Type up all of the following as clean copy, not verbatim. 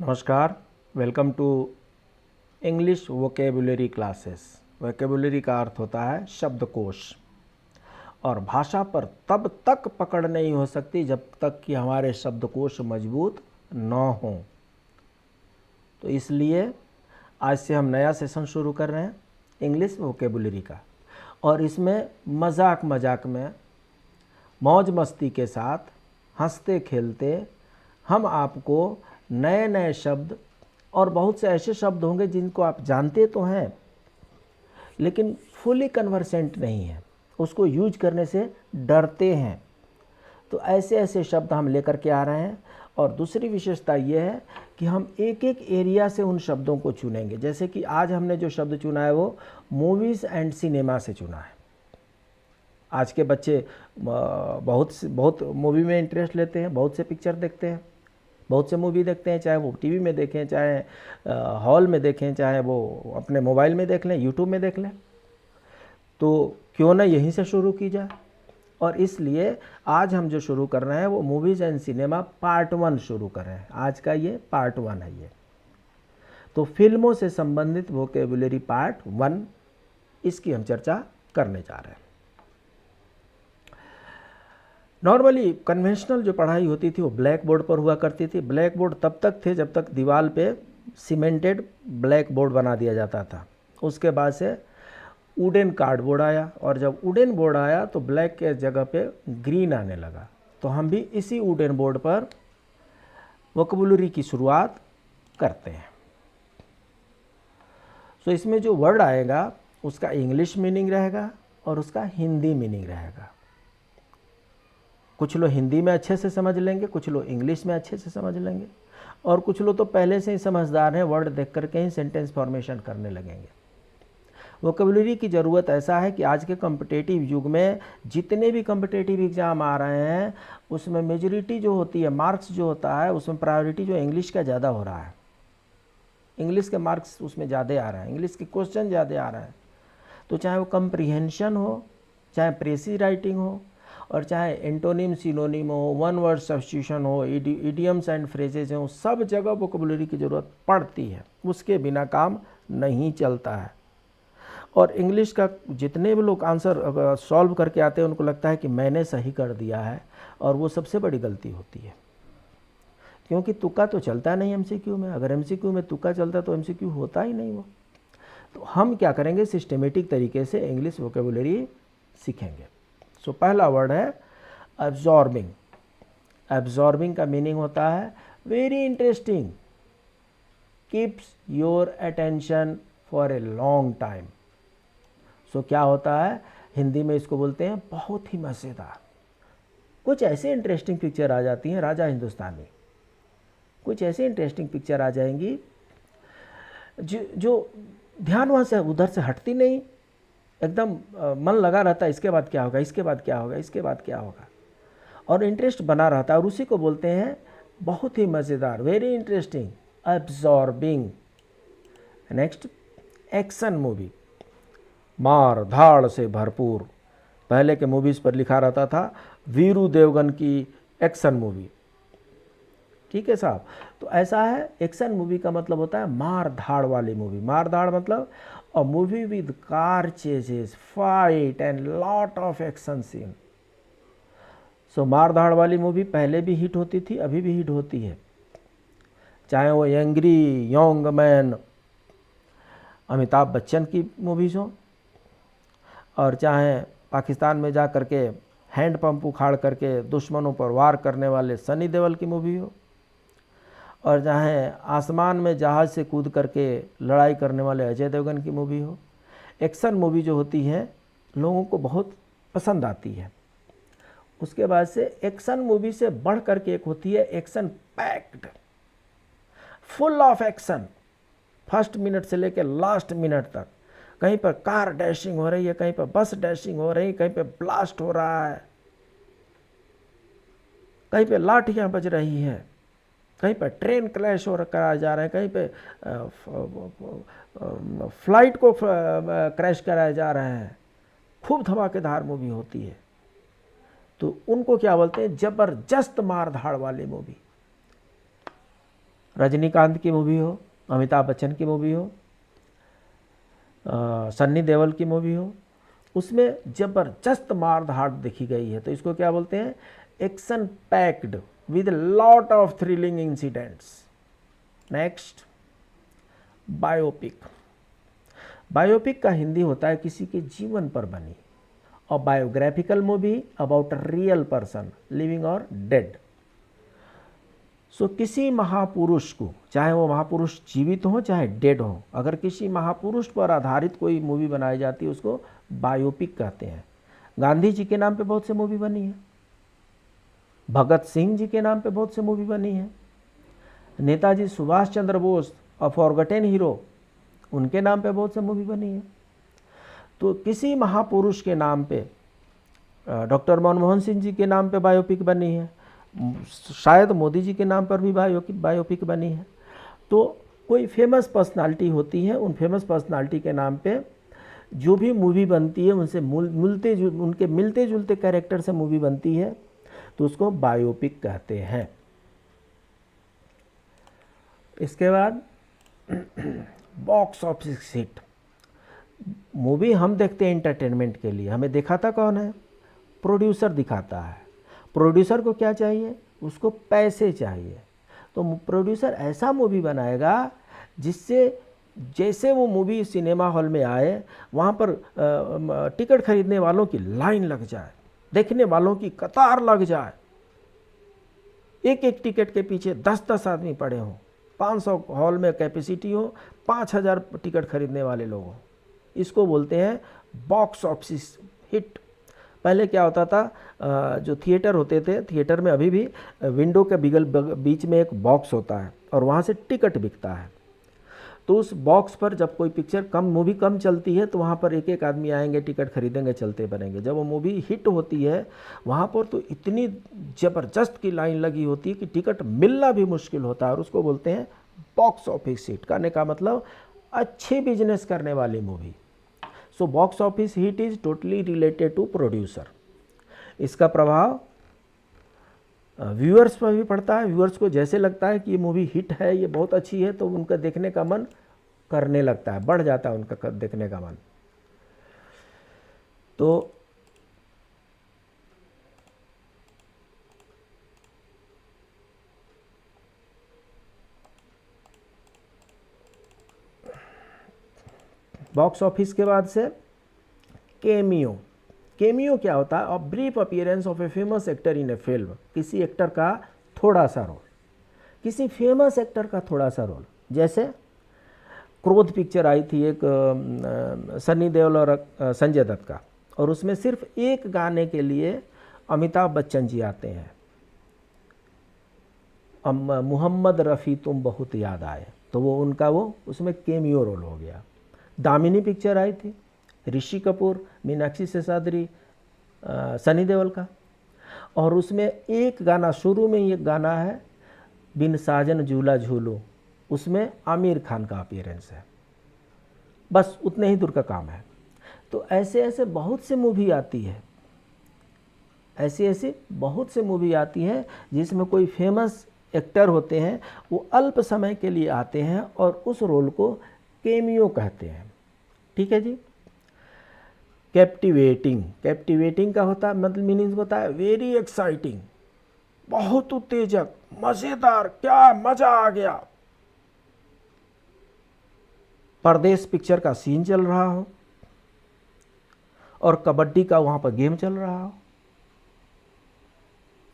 नमस्कार, welcome to English vocabulary classes. Vocabulary का अर्थ होता है शब्दकोश। और भाषा पर तब तक पकड़ नहीं हो सकती जब तक कि हमारे शब्दकोश मजबूत न हों। तो इसलिए आज से हम नया सेशन शुरू कर रहे हैं इंग्लिश वोकेबुलरी का, और इसमें मजाक मजाक में मौज मस्ती के साथ हंसते खेलते हम आपको नए नए शब्द और बहुत से ऐसे शब्द होंगे जिनको आप जानते तो हैं लेकिन फुली कन्वर्सेंट नहीं हैं, उसको यूज करने से डरते हैं। तो ऐसे ऐसे शब्द हम लेकर के आ रहे हैं। और दूसरी विशेषता ये है कि हम एक एक एरिया से उन शब्दों को चुनेंगे। जैसे कि आज हमने जो शब्द चुना है वो मूवीज़ एंड सिनेमा से चुना है। आज के बच्चे बहुत मूवी में इंटरेस्ट लेते हैं, बहुत से पिक्चर देखते हैं, बहुत से मूवी देखते हैं, चाहे वो टीवी में देखें, चाहे हॉल में देखें, चाहे वो अपने मोबाइल में देख लें, यूट्यूब में देख लें। तो क्यों ना यहीं से शुरू की जाए। और इसलिए आज हम जो शुरू कर रहे हैं वो मूवीज़ एंड सिनेमा पार्ट 1 शुरू कर रहे हैं। आज का ये पार्ट 1 है। ये तो फिल्मों से संबंधित वोकेबुलरी पार्ट 1, इसकी हम चर्चा करने जा रहे हैं। नॉर्मली कन्वेंशनल जो पढ़ाई होती थी वो ब्लैक बोर्ड पर हुआ करती थी। ब्लैक बोर्ड तब तक थे जब तक दीवार पे सीमेंटेड ब्लैक बोर्ड बना दिया जाता था। उसके बाद से वुडन कार्डबोर्ड आया, और जब वुडन बोर्ड आया तो ब्लैक के जगह पे ग्रीन आने लगा। तो हम भी इसी वुडन बोर्ड पर वोकेबुलरी की शुरुआत करते हैं। तो इसमें जो वर्ड आएगा उसका इंग्लिश मीनिंग रहेगा और उसका हिंदी मीनिंग रहेगा। कुछ लोग हिंदी में अच्छे से समझ लेंगे, कुछ लोग इंग्लिश में अच्छे से समझ लेंगे, और कुछ लोग तो पहले से ही समझदार हैं, वर्ड देख करके ही सेंटेंस फॉर्मेशन करने लगेंगे। वोकेबुलरी की ज़रूरत ऐसा है कि आज के कॉम्पिटिटिव युग में जितने भी कॉम्पिटिटिव एग्ज़ाम आ रहे हैं उसमें मेजॉरिटी जो होती है, मार्क्स जो होता है, उसमें प्रायोरिटी जो इंग्लिश का ज़्यादा हो रहा है। इंग्लिश के मार्क्स उसमें ज़्यादा आ रहे हैं, इंग्लिश के क्वेश्चन ज़्यादा आ रहे हैं। तो चाहे वो कम्प्रीहेंशन हो, चाहे प्रेसिज राइटिंग हो, और चाहे एंटोनिम सिनोनिम हो, वन वर्ड सब्स्टिट्यूशन हो, इडियम्स एंड फ्रेजेज हो, सब जगह वोकेबुलरी की ज़रूरत पड़ती है। उसके बिना काम नहीं चलता है। और इंग्लिश का जितने भी लोग आंसर सॉल्व करके आते हैं उनको लगता है कि मैंने सही कर दिया है, और वो सबसे बड़ी गलती होती है। क्योंकि तुक्का तो चलता नहीं एमसीक्यू में। अगर एमसीक्यू में तुक्का चलता तो एमसीक्यू होता ही नहीं वो। तो हम क्या करेंगे, सिस्टमेटिक तरीके से इंग्लिश वोकेबुलरी सीखेंगे। सो पहला वर्ड है एब्जॉर्बिंग। एब्जॉर्बिंग का मीनिंग होता है very interesting, keeps your attention for a long time. So क्या होता है, हिंदी में इसको बोलते हैं बहुत ही मज़ेदार। कुछ ऐसे इंटरेस्टिंग पिक्चर आ जाती हैं, राजा हिंदुस्तानी, कुछ ऐसे इंटरेस्टिंग पिक्चर आ जाएंगी जो ध्यान वहाँ से उधर से हटती नहीं, एकदम मन लगा रहता है, इसके बाद क्या होगा, इसके बाद क्या होगा, इसके बाद क्या होगा, और इंटरेस्ट बना रहता है। और उसी को बोलते हैं बहुत ही मज़ेदार, very interesting, absorbing. Next, action movie, मार धाड़ से भरपूर। पहले के मूवीज़ पर लिखा रहता था वीरू देवगन की एक्शन मूवी। ठीक है साहब। तो ऐसा है, एक्शन मूवी का मतलब होता है मार धाड़ वाली मूवी। मार धाड़ मतलब a movie with car chases, fight and lot of action scene. So मार धाड़ वाली मूवी पहले भी हिट होती थी, अभी भी हिट होती है। चाहे वो angry young man Amitabh Bachchan की मूवीज़ हो, और चाहे पाकिस्तान में जा करके हैंड पंप उखाड़ करके दुश्मनों पर वार करने वाले सनी देओल की मूवी हो, और चाहे आसमान में जहाज़ से कूद करके लड़ाई करने वाले अजय देवगन की मूवी हो। एक्शन मूवी जो होती है लोगों को बहुत पसंद आती है। उसके बाद से एक्शन मूवी से बढ़ करके एक होती है action packed, full of action, first minute से लेकर लास्ट मिनट तक। कहीं पर कार डैशिंग हो रही है, कहीं पर बस डैशिंग हो रही है, कहीं पर ब्लास्ट हो रहा है, कहीं पर लाठियाँ बज रही हैं, कहीं पर ट्रेन क्रैश हो कराया जा रहा है, कहीं पे फ्लाइट को क्रैश कराया जा रहा है। खूब धमाकेदार मूवी होती है। तो उनको क्या बोलते हैं, जबरदस्त मार धाड़ वाली मूवी। रजनीकांत की मूवी हो, अमिताभ बच्चन की मूवी हो, सन्नी देओल की मूवी हो, उसमें ज़बरदस्त मार धाड़ देखी गई है, तो इसको क्या बोलते हैं? Action packed with lot of thrilling incidents. Next, biopic. Biopic का हिंदी होता है किसी के जीवन पर बनी, और biographical movie about a real person living और डेड। सो किसी महापुरुष को, चाहे वो महापुरुष जीवित हो चाहे डेड हो, अगर किसी महापुरुष पर आधारित कोई मूवी बनाई जाती है उसको बायोपिक कहते हैं। गांधी जी के नाम पे बहुत से मूवी बनी है, भगत सिंह जी के नाम पे बहुत से मूवी बनी है, नेताजी सुभाष चंद्र बोस अ फॉरगॉटन हीरो, उनके नाम पे बहुत से मूवी बनी है। तो किसी महापुरुष के नाम पे, डॉक्टर मनमोहन सिंह जी के नाम पे बायोपिक बनी है, शायद मोदी जी के नाम पर भी बायोपिक बनी है। तो कोई फेमस पर्सनालिटी होती है, उन फेमस पर्सनालिटी के नाम पे जो भी मूवी बनती है उनसे उनके मिलते जुलते कैरेक्टर से मूवी बनती है, तो उसको बायोपिक कहते हैं। इसके बाद बॉक्स ऑफिस हिट। मूवी हम देखते हैं एंटरटेनमेंट के लिए, हमें दिखाता कौन है? प्रोड्यूसर दिखाता है। प्रोड्यूसर को क्या चाहिए? उसको पैसे चाहिए। तो प्रोड्यूसर ऐसा मूवी बनाएगा जिससे जैसे वो मूवी सिनेमा हॉल में आए, वहाँ पर टिकट खरीदने वालों की लाइन लग जाए, देखने वालों की कतार लग जाए, एक एक टिकट के पीछे 10-10 आदमी पड़े हों, 500 हॉल में कैपेसिटी हो, 5000 टिकट खरीदने वाले लोग हों। इसको बोलते हैं बॉक्स ऑफिस हिट। पहले क्या होता था, जो थिएटर होते थे, थिएटर में अभी भी विंडो के बीच में एक बॉक्स होता है और वहाँ से टिकट बिकता है। तो उस बॉक्स पर जब कोई पिक्चर मूवी कम चलती है तो वहाँ पर एक एक आदमी आएंगे, टिकट खरीदेंगे, चलते बनेंगे। जब वो मूवी हिट होती है वहाँ पर तो इतनी ज़बरदस्त की लाइन लगी होती है कि टिकट मिलना भी मुश्किल होता है, और उसको बोलते हैं बॉक्स ऑफिस हिट। कहने का मतलब अच्छी बिजनेस करने वाली movie. So box office hit is totally related to producer. इसका प्रभाव व्यूअर्स पर भी पड़ता है। व्यूअर्स को जैसे लगता है कि ये मूवी हिट है, ये बहुत अच्छी है, तो उनका देखने का मन करने लगता है, बढ़ जाता है उनका देखने का मन। तो बॉक्स ऑफिस के बाद से कैमियो। कैमियो क्या होता है? A brief appearance of a famous actor in A film. किसी एक्टर का थोड़ा सा रोल, किसी फेमस एक्टर का थोड़ा सा रोल। जैसे क्रोध पिक्चर आई थी एक सन्नी देओल और संजय दत्त का, और उसमें सिर्फ एक गाने के लिए अमिताभ बच्चन जी आते हैं, मोहम्मद रफ़ी तुम बहुत याद आए, तो वो उनका वो उसमें कैमियो रोल हो गया। दामिनी पिक्चर आई थी, ऋषि कपूर, मीनाक्षी सेसाद्री, सनी देओल का, और उसमें एक गाना, शुरू में ही एक गाना है, बिन साजन झूला झूलो, उसमें आमिर खान का अपीयरेंस है। बस उतने ही दूर का काम है। तो ऐसे ऐसे बहुत से मूवी आती है, ऐसी बहुत से मूवी आती है जिसमें कोई फेमस एक्टर होते हैं, वो अल्प समय के लिए आते हैं और उस रोल को कैमियो कहते हैं। ठीक है जी। कैप्टिवेटिंग। कैप्टिवेटिंग का होता है मतलब मीनिंग होता है वेरी एक्साइटिंग, बहुत उत्तेजक, मज़ेदार, क्या मज़ा आ गया। परदेश पिक्चर का सीन चल रहा हो और कबड्डी का वहाँ पर गेम चल रहा हो,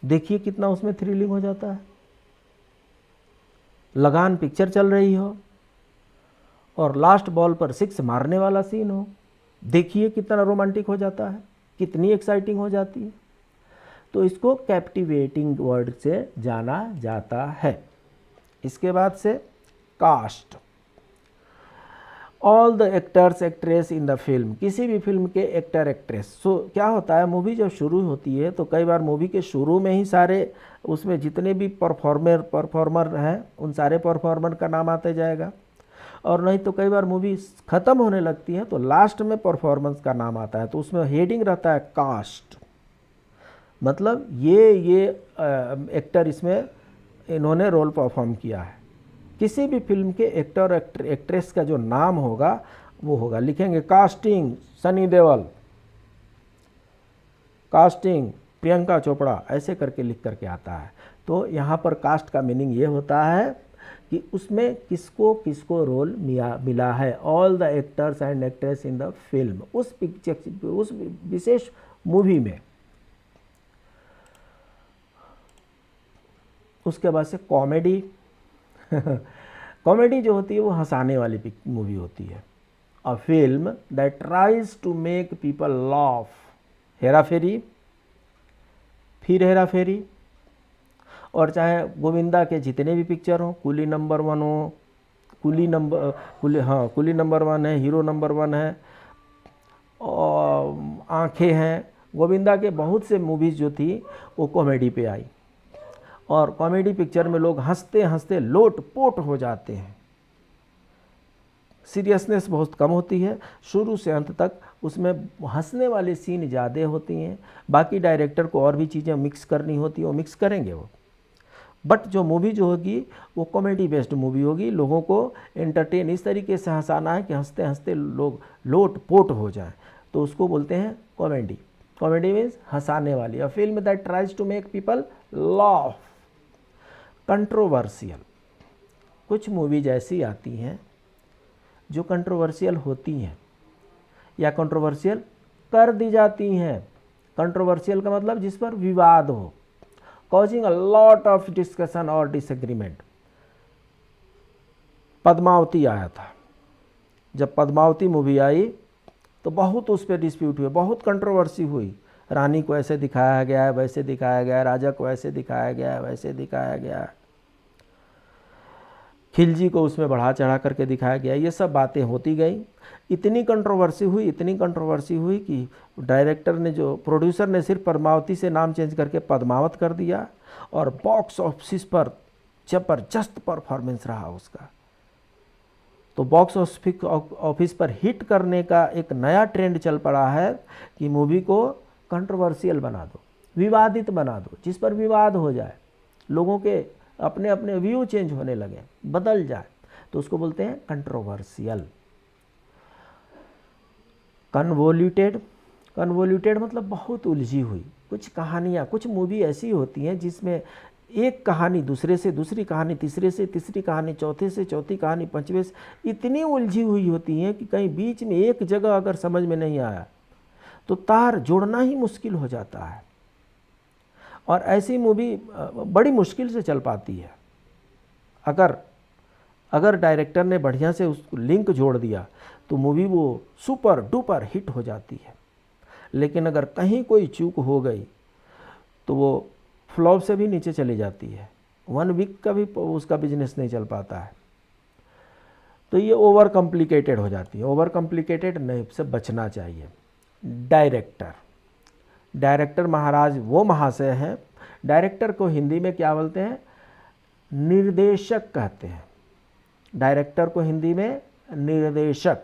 देखिए कितना उसमें थ्रिलिंग हो जाता है। लगान पिक्चर चल रही हो और लास्ट बॉल पर 6 मारने वाला सीन हो, देखिए कितना रोमांटिक हो जाता है, कितनी एक्साइटिंग हो जाती है। तो इसको कैप्टिवेटिंग वर्ड से जाना जाता है। इसके बाद से cast. All the actors actress in the film. किसी भी फिल्म के एक्टर एक्ट्रेस। सो क्या होता है, मूवी जब शुरू होती है तो कई बार मूवी के शुरू में ही सारे उसमें जितने भी परफॉर्मर हैं उन सारे परफॉर्मर का नाम आते जाएगा, और नहीं तो कई बार मूवी ख़त्म होने लगती है तो लास्ट में परफॉर्मेंस का नाम आता है, तो उसमें हेडिंग रहता है कास्ट। मतलब ये एक्टर इसमें इन्होंने रोल परफॉर्म किया है, किसी भी फिल्म के एक्टर एक्ट्रेस का जो नाम होगा वो होगा, लिखेंगे कास्टिंग सनी देओल, कास्टिंग प्रियंका चोपड़ा, ऐसे करके लिख करके आता है। तो यहाँ पर कास्ट का मीनिंग ये होता है कि उसमें किसको किसको रोल मिला है, all the actors and actress in the film, उस पिक्चर उस विशेष मूवी में। उसके बाद से कॉमेडी कॉमेडी जो होती है वो हंसाने वाली मूवी होती है। A film that tries to make people laugh, Hera Pheri, फिर हेरा फेरी, और चाहे गोविंदा के जितने भी पिक्चर हो, कुली नंबर 1 हो, कुली नंबर 1 है, हीरो नंबर 1 है, और आंखें हैं, गोविंदा के बहुत से मूवीज़ जो थी वो कॉमेडी पे आई, और कॉमेडी पिक्चर में लोग हंसते हंसते लोट पोट हो जाते हैं। सीरियसनेस बहुत कम होती है, शुरू से अंत तक उसमें हंसने वाले सीन ज़्यादा होती हैं। बाकी डायरेक्टर को और भी चीज़ें मिक्स करनी होती हैं, वो मिक्स करेंगे वो, बट जो मूवी जो होगी वो कॉमेडी बेस्ड मूवी होगी। लोगों को एंटरटेन इस तरीके से हंसाना है कि हंसते हंसते लोग लोट पोट हो जाएं, तो उसको बोलते हैं कॉमेडी। कॉमेडी मीन्स हंसाने वाली। A film that tries to make people laugh. Controversial, कुछ मूवीज ऐसी आती हैं जो कंट्रोवर्शियल होती हैं या कंट्रोवर्शियल कर दी जाती हैं। कंट्रोवर्शियल का मतलब जिस पर विवाद हो, causing a lot of discussion और डिसएग्रीमेंट। पद्मावती आया था, जब पद्मावती मूवी आई तो बहुत उस पर डिस्प्यूट हुए, बहुत कंट्रोवर्सी हुई। रानी को ऐसे दिखाया गया है, वैसे दिखाया गया है, राजा को ऐसे दिखाया गया है, वैसे दिखाया गया है, खिलजी को उसमें बढ़ा चढ़ा करके दिखाया गया। ये सब बातें होती गई, इतनी कंट्रोवर्सी हुई कि डायरेक्टर ने, जो प्रोड्यूसर ने, सिर्फ पद्मावती से नाम चेंज करके पद्मावत कर दिया, और बॉक्स ऑफिस पर जबरदस्त परफॉर्मेंस रहा उसका। तो बॉक्स ऑफिस पर हिट करने का एक नया ट्रेंड चल पड़ा है कि मूवी को कंट्रोवर्शियल बना दो, विवादित बना दो, जिस पर विवाद हो जाए, लोगों के अपने अपने व्यू चेंज होने लगे, बदल जाए, तो उसको बोलते हैं कंट्रोवर्शियल। कन्वोल्यूटेड मतलब बहुत उलझी हुई। कुछ कहानियाँ, कुछ मूवी ऐसी होती हैं जिसमें एक कहानी दूसरे से दूसरी कहानी, तीसरे से तीसरी कहानी, चौथे से चौथी कहानी, पंचवें से इतनी उलझी हुई होती हैं कि कहीं बीच में एक जगह अगर समझ में नहीं आया तो तार जोड़ना ही मुश्किल हो जाता है, और ऐसी मूवी बड़ी मुश्किल से चल पाती है। अगर डायरेक्टर ने बढ़िया से उस लिंक जोड़ दिया तो मूवी वो सुपर डुपर हिट हो जाती है, लेकिन अगर कहीं कोई चूक हो गई तो वो फ्लॉप से भी नीचे चली जाती है, 1 वीक का भी उसका बिजनेस नहीं चल पाता है। तो ये ओवर कॉम्प्लिकेटेड हो जाती है, ओवर कॉम्प्लिकेटेड नहीं से बचना चाहिए। डायरेक्टर महाराज वो महाशय हैं, डायरेक्टर को हिंदी में क्या बोलते हैं, निर्देशक कहते हैं। डायरेक्टर को हिंदी में निर्देशक,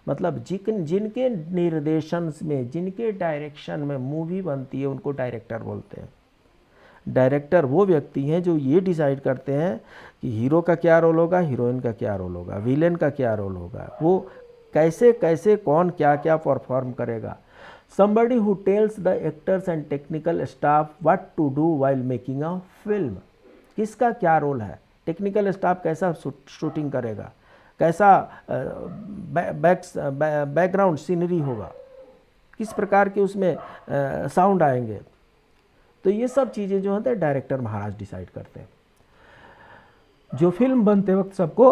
मतलब जिनके निर्देशन में, जिनके डायरेक्शन में मूवी बनती है उनको डायरेक्टर बोलते हैं। डायरेक्टर वो व्यक्ति हैं जो ये डिसाइड करते हैं कि हीरो का क्या रोल होगा, हीरोइन का क्या रोल होगा, विलेन का क्या रोल होगा, वो कैसे कैसे कौन क्या क्या परफॉर्म करेगा। Somebody who tells the actors and technical staff what to do while making a film। किसका क्या रोल है, टेक्निकल स्टाफ कैसा शूटिंग करेगा, कैसा बैकग्राउंड सीनरी होगा, किस प्रकार के उसमें साउंड आएंगे। तो ये सब चीज़ें जो होते हैं डायरेक्टर महाराज डिसाइड करते हैं। जो फिल्म बनते वक्त सबको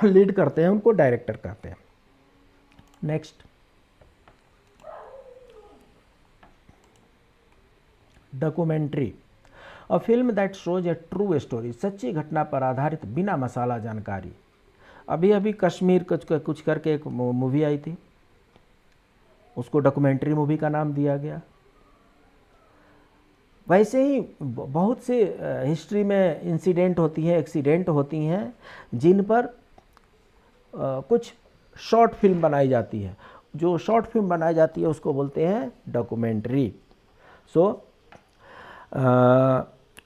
लीड करते हैं उनको डायरेक्टर कहते हैं। Next, documentary, a film that shows A true story. सच्ची घटना पर आधारित बिना मसाला जानकारी। अभी कश्मीर कुछ करके एक मूवी आई थी, उसको डॉक्यूमेंट्री मूवी का नाम दिया गया। वैसे ही बहुत से हिस्ट्री में इंसिडेंट होती हैं, एक्सीडेंट होती हैं, जिन पर कुछ शॉर्ट फिल्म बनाई जाती है। जो शॉर्ट फिल्म बनाई जाती है उसको बोलते हैं documentary. So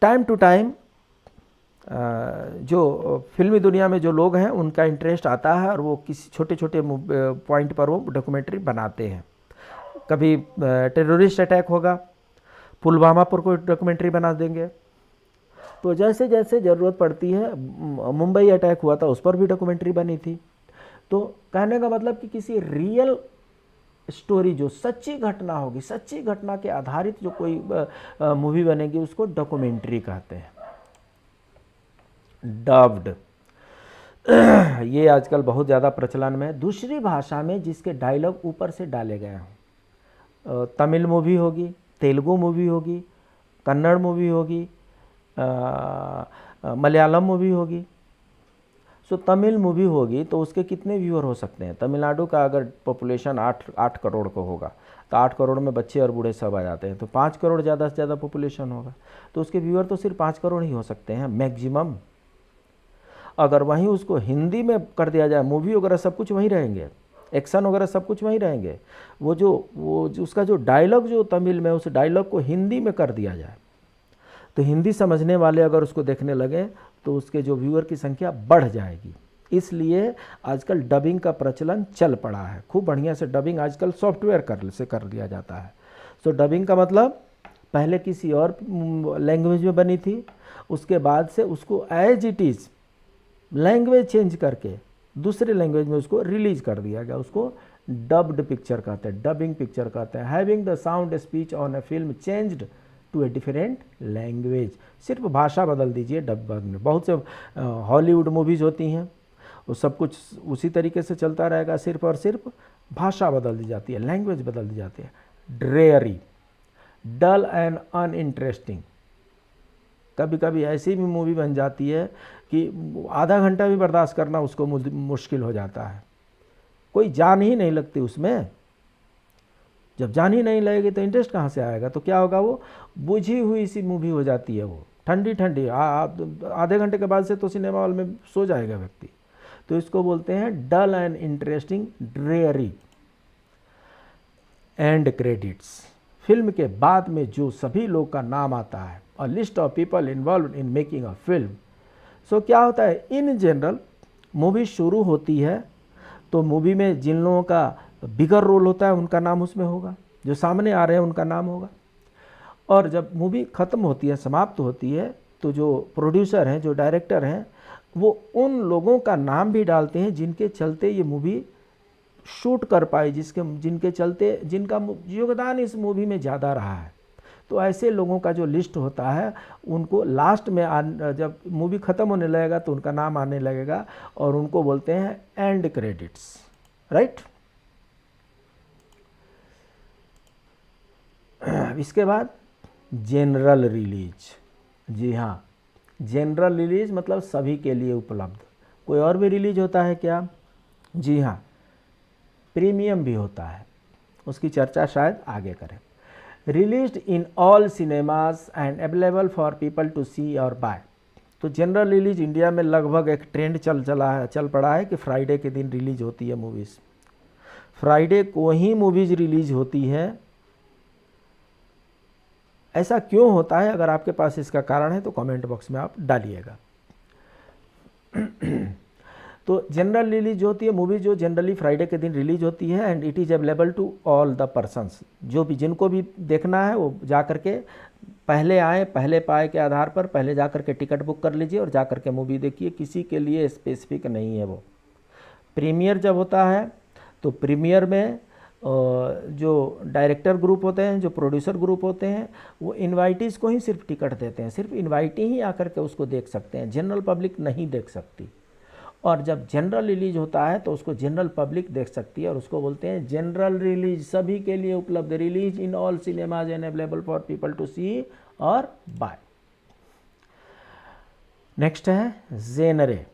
time to time जो फिल्मी दुनिया में जो लोग हैं उनका इंटरेस्ट आता है और वो किसी छोटे छोटे पॉइंट पर वो डॉक्यूमेंट्री बनाते हैं। कभी टेररिस्ट अटैक होगा, पुलवामा पर कोई डॉक्यूमेंट्री बना देंगे। तो जैसे जैसे ज़रूरत पड़ती है, मुंबई अटैक हुआ था उस पर भी डॉक्यूमेंट्री बनी थी। तो कहने का मतलब कि किसी रियल स्टोरी जो सच्ची घटना होगी, सच्ची घटना के आधारित जो कोई मूवी बनेगी उसको डॉक्यूमेंट्री कहते हैं। डब्ड ये आजकल बहुत ज़्यादा प्रचलन में है। दूसरी भाषा में जिसके डायलॉग ऊपर से डाले गए हों, तमिल मूवी होगी, तेलुगु मूवी होगी, कन्नड़ मूवी होगी, मलयालम मूवी होगी। सो तमिल मूवी होगी तो उसके कितने व्यूअर हो सकते हैं? तमिलनाडु का अगर पॉपुलेशन 8 करोड़ का होगा तो 8 करोड़ में बच्चे और बूढ़े सब आ जाते हैं, तो 5 करोड़ ज़्यादा से ज़्यादा पॉपुलेशन होगा, तो उसके व्यूअर तो सिर्फ 5 करोड़ ही हो सकते हैं मैक्सिमम। अगर वहीं उसको हिंदी में कर दिया जाए, मूवी वगैरह सब कुछ वहीं रहेंगे, एक्शन वगैरह सब कुछ वहीं रहेंगे, वो उसका जो डायलॉग जो तमिल में, उस डायलॉग को हिंदी में कर दिया जाए तो हिंदी समझने वाले अगर उसको देखने लगे तो उसके जो व्यूअर की संख्या बढ़ जाएगी। इसलिए आजकल डबिंग का प्रचलन चल पड़ा है। खूब बढ़िया से डबिंग आजकल सॉफ्टवेयर से कर लिया जाता है। सो डबिंग का मतलब पहले किसी और लैंग्वेज में बनी थी, उसके बाद से उसको as it is language change करके दूसरे लैंग्वेज में उसको रिलीज कर दिया गया, उसको डब्ड पिक्चर कहते हैं, डबिंग पिक्चर कहते हैं। Having the sound speech on a film changed to a different language. सिर्फ भाषा बदल दीजिए डबिंग में। बहुत से हॉलीवुड मूवीज़ होती हैं, वो सब कुछ उसी तरीके से चलता रहेगा, सिर्फ और सिर्फ भाषा बदल दी जाती है, लैंग्वेज बदल दी जाती है। ड्रेयरी, डल एंड अनइंटरेस्टिंग। कभी कभी ऐसी भी मूवी बन जाती है कि आधा घंटा भी बर्दाश्त करना उसको मुश्किल हो जाता है, कोई जान ही नहीं लगती उसमें। जब जान ही नहीं लगेगी तो इंटरेस्ट कहाँ से आएगा? तो क्या होगा, वो बुझी हुई सी मूवी हो जाती है, वो ठंडी ठंडी। आधे घंटे के बाद से तो सिनेमा हॉल में सो जाएगा व्यक्ति। तो इसको बोलते हैं dull and interesting, dreary. And credits, film के बाद में जो सभी लोग का नाम आता है, a list of people involve in making a film. So क्या होता है, इन जनरल मूवी शुरू होती है तो मूवी में जिन लोगों का बिगर रोल होता है उनका नाम उसमें होगा, जो सामने आ रहे हैं उनका नाम होगा। और जब मूवी ख़त्म होती है, समाप्त होती है, तो जो प्रोड्यूसर हैं, जो डायरेक्टर हैं, वो उन लोगों का नाम भी डालते हैं जिनके चलते ये मूवी शूट कर पाई, जिनके चलते जिनका योगदान इस मूवी में ज़्यादा रहा है। तो ऐसे लोगों का जो लिस्ट होता है उनको लास्ट में जब मूवी ख़त्म होने लगेगा तो उनका नाम आने लगेगा और उनको बोलते हैं एंड क्रेडिट्स, राइट। इसके बाद जनरल रिलीज। जी हाँ, जनरल रिलीज मतलब सभी के लिए उपलब्ध। कोई और भी रिलीज होता है क्या? जी हाँ, प्रीमियम भी होता है, उसकी चर्चा शायद आगे करें। Released in all cinemas and available for people to see or buy. तो जनरल रिलीज इंडिया में लगभग एक ट्रेंड चल पड़ा है कि फ्राइडे के दिन रिलीज होती है मूवीज़, फ्राइडे को ही मूवीज़ रिलीज होती है। ऐसा क्यों होता है? अगर आपके पास इसका कारण है तो कमेंट बॉक्स में आप डालिएगा। तो जनरल रिलीज जो होती है, मूवी जो जनरली फ्राइडे के दिन रिलीज होती है, and it is available to all the persons. जो भी जिनको भी देखना है वो जा कर के पहले आए, पहले पाए के आधार पर पहले जा कर के टिकट बुक कर लीजिए और जा कर के मूवी देखिए। किसी के लिए स्पेसिफिक नहीं है वो। प्रीमियर जब होता है तो प्रीमियर में जो डायरेक्टर ग्रुप होते हैं, जो प्रोड्यूसर ग्रुप होते हैं, वो इन्वाइटीज़ को ही सिर्फ टिकट देते हैं, सिर्फ इन्वाइटी ही आकर के उसको देख सकते हैं, जनरल पब्लिक नहीं देख सकती। और जब जनरल रिलीज होता है तो उसको जनरल पब्लिक देख सकती है और उसको बोलते हैं जनरल रिलीज, सभी के लिए उपलब्ध, release in all cinemas and available for people to see or buy. Next है जेनरे,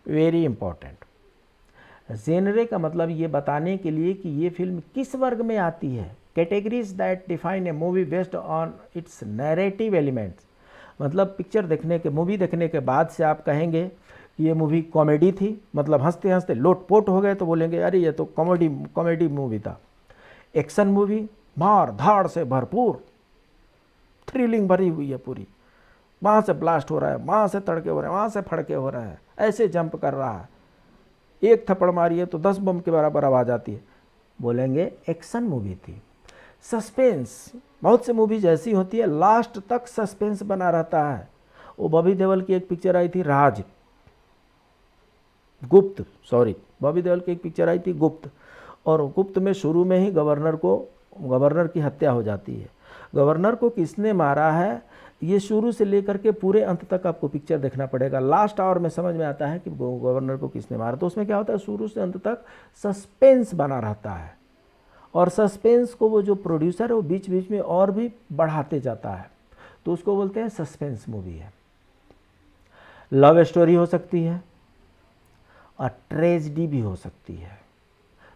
वेरी इंपॉर्टेंट। जेनरे का मतलब ये बताने के लिए कि ये फिल्म किस वर्ग में आती है। Categories that define a movie based on it's narrative elements. मतलब पिक्चर देखने के, मूवी देखने के बाद से आप कहेंगे कि ये मूवी कॉमेडी थी, मतलब हंसते हंसते लोटपोट हो गए तो बोलेंगे अरे ये तो कॉमेडी मूवी था। एक्शन मूवी, मार धाड़ से भरपूर, थ्रिलिंग भरी हुई है पूरी, वहाँ से ब्लास्ट हो रहा है, वहाँ से तड़के हो रहे हैं, वहाँ से फड़के हो रहे हैं, ऐसे जंप कर रहा है, एक थप्पड़ मारिए तो 10 बम के बराबर आवाज़ आती है, बोलेंगे एक्शन मूवी थी। सस्पेंस, बहुत से मूवीज ऐसी होती है लास्ट तक सस्पेंस बना रहता है। वो बॉबी देओल की एक पिक्चर आई थी बॉबी देओल की एक पिक्चर आई थी गुप्त, और गुप्त में शुरू में ही गवर्नर की हत्या हो जाती है। गवर्नर को किसने मारा है ये शुरू से लेकर के पूरे अंत तक आपको पिक्चर देखना पड़ेगा। लास्ट आवर में समझ में आता है कि गवर्नर को किसने मारा। तो उसमें क्या होता है, शुरू से अंत तक सस्पेंस बना रहता है, और सस्पेंस को वो जो प्रोड्यूसर है वो बीच बीच में और भी बढ़ाते जाता है, तो उसको बोलते हैं सस्पेंस मूवी है। लव स्टोरी हो सकती है और ट्रेजेडी भी हो सकती है।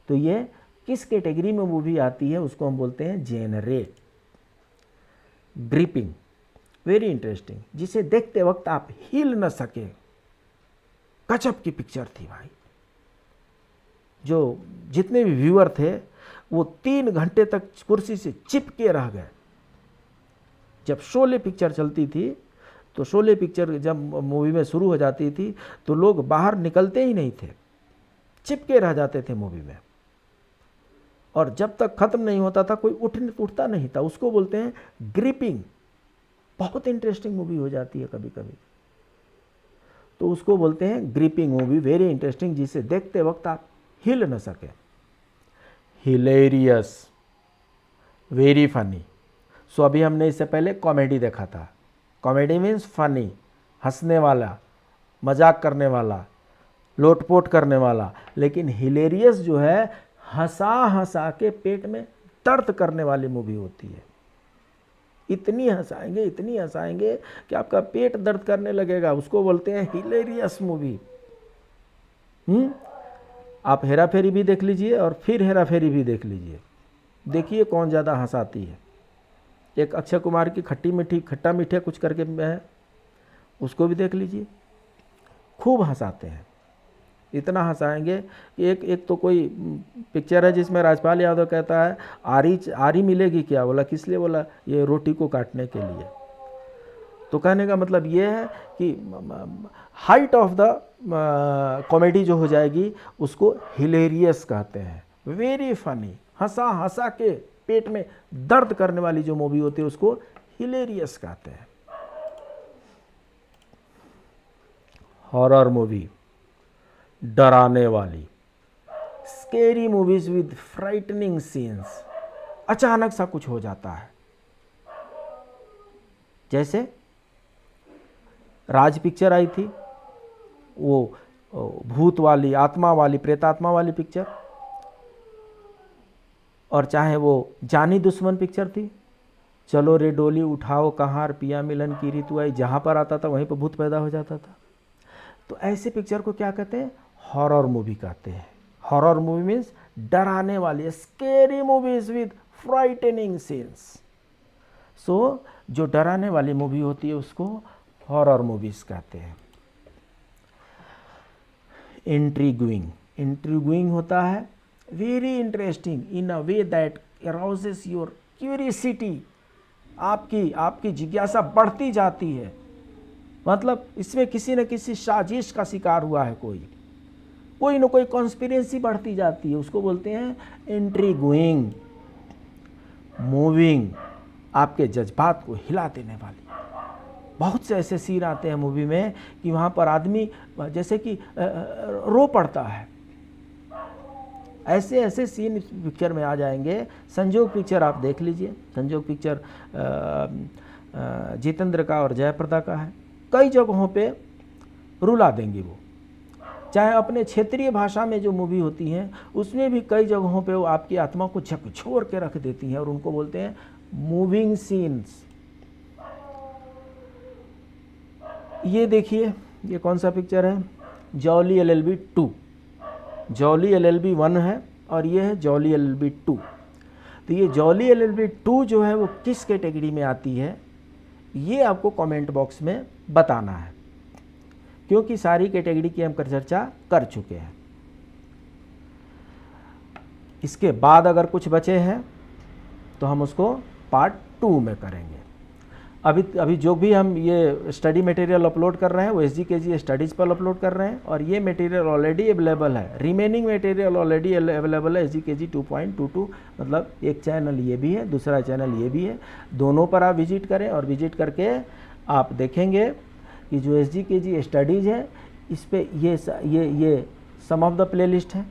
तो ये किस कैटेगरी में मूवी आती है उसको हम बोलते हैं जेनरे। ग्रिपिंग, वेरी इंटरेस्टिंग, जिसे देखते वक्त आप हिल न सके। गजब की पिक्चर थी भाई। जो जितने भी व्यूअर थे वो 3 घंटे तक कुर्सी से चिपके रह गए। जब शोले पिक्चर चलती थी तो शोले पिक्चर जब मूवी में शुरू हो जाती थी तो लोग बाहर निकलते ही नहीं थे, चिपके रह जाते थे मूवी में, और जब तक खत्म नहीं होता था कोई उठता नहीं था। उसको बोलते हैं ग्रिपिंग। बहुत इंटरेस्टिंग मूवी हो जाती है कभी कभी, तो उसको बोलते हैं ग्रिपिंग मूवी, वेरी इंटरेस्टिंग, जिसे देखते वक्त आप हिल न सके। Hilarious, very funny. सो अभी हमने इससे पहले कॉमेडी देखा था। कॉमेडी मीन्स फनी, हंसने वाला, मजाक करने वाला, लोटपोट करने वाला। लेकिन हिलेरियस जो है हंसा हंसा के पेट में दर्द करने वाली मूवी होती है। इतनी हंसाएंगे कि आपका पेट दर्द करने लगेगा। उसको बोलते हैं हिलेरियस मूवी। आप हेरा फेरी भी देख लीजिए और फिर हेरा फेरी भी देख लीजिए, देखिए कौन ज़्यादा हंसाती है। एक अक्षय कुमार की खट्टा मीठे कुछ करके है, उसको भी देख लीजिए, खूब हंसाते हैं। इतना हंसाएंगे कि एक तो कोई पिक्चर है जिसमें राजपाल यादव कहता है आरी मिलेगी क्या, बोला किस लिए, बोला ये रोटी को काटने के लिए। तो कहने का मतलब ये है कि हाइट ऑफ द कॉमेडी जो हो जाएगी उसको हिलेरियस कहते हैं, वेरी फनी। हंसा हंसा के पेट में दर्द करने वाली जो मूवी होती है उसको हिलेरियस कहते हैं। हॉरर मूवी, डराने वाली, scary movies with frightening scenes. अचानक सा कुछ हो जाता है, जैसे राज पिक्चर आई थी, वो भूत वाली, आत्मा वाली, प्रेतात्मा वाली पिक्चर, और चाहे वो जानी दुश्मन पिक्चर थी, चलो रे डोली उठाओ कहार पिया मिलन की ऋतु आई, जहां पर आता था वहीं पर भूत पैदा हो जाता था। तो ऐसे पिक्चर को क्या कहते हैं, हॉरर मूवी कहते हैं। हॉरर मूवी मीन्स डराने वाली, scary movies with frightening scenes. So जो डराने वाली मूवी होती है उसको हॉरर मूवीज कहते हैं। इंट्रिग्यूइंग होता है very interesting in a way that arouses your curiosity. आपकी जिज्ञासा बढ़ती जाती है, मतलब इसमें किसी न किसी साजिश का शिकार हुआ है, कोई न कोई कॉन्स्पिरेसी बढ़ती जाती है, उसको बोलते हैं इंट्रिग्यूइंग। मूविंग, आपके जज्बात को हिला देने वाली। बहुत से ऐसे सीन आते हैं मूवी में कि वहाँ पर आदमी जैसे कि रो पड़ता है। ऐसे सीन इस पिक्चर में आ जाएंगे। संजोग पिक्चर आप देख लीजिए, संजोग पिक्चर जितेंद्र का और जयप्रदा का है। कई जगहों पे रुला देंगी वो, चाहे अपने क्षेत्रीय भाषा में जो मूवी होती हैं उसमें भी कई जगहों पे वो आपकी आत्मा को झकझोर के रख देती हैं, और उनको बोलते हैं मूविंग सीन्स। ये देखिए, ये कौन सा पिक्चर है, जॉली LLB 2। जॉली LLB 1 है और ये है जॉली LLB 2। तो ये जॉली LLB 2 जो है वो किस कैटेगरी में आती है ये आपको कमेंट बॉक्स में बताना है, क्योंकि सारी कैटेगरी की हम चर्चा कर चुके हैं। इसके बाद अगर कुछ बचे हैं तो हम उसको पार्ट 2 में करेंगे। अभी जो भी हम ये स्टडी मटेरियल अपलोड कर रहे हैं वो SGKG स्टडीज़ पर अपलोड कर रहे हैं और ये मटेरियल ऑलरेडी अवेलेबल है। रिमेनिंग मटेरियल ऑलरेडी अवेलेबल है SGKG 2.22, मतलब एक चैनल ये भी है, दूसरा चैनल ये भी है। दोनों पर आप विजिट करें और विजिट करके आप देखेंगे कि जो SGKG स्टडीज़ है इस पर ये सम ऑफ द प्लेलिस्ट है,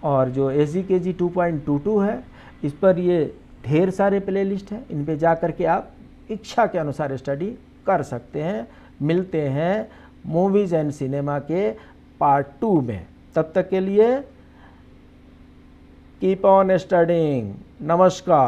और जो SGKG 2.22 है इस पर ये ढेर सारे प्लेलिस्ट हैं। इन पे जा कर के आप इच्छा के अनुसार स्टडी कर सकते हैं। मिलते हैं मूवीज़ एंड सिनेमा के पार्ट 2 में। तब तक के लिए कीप ऑन स्टडिंग। नमस्कार।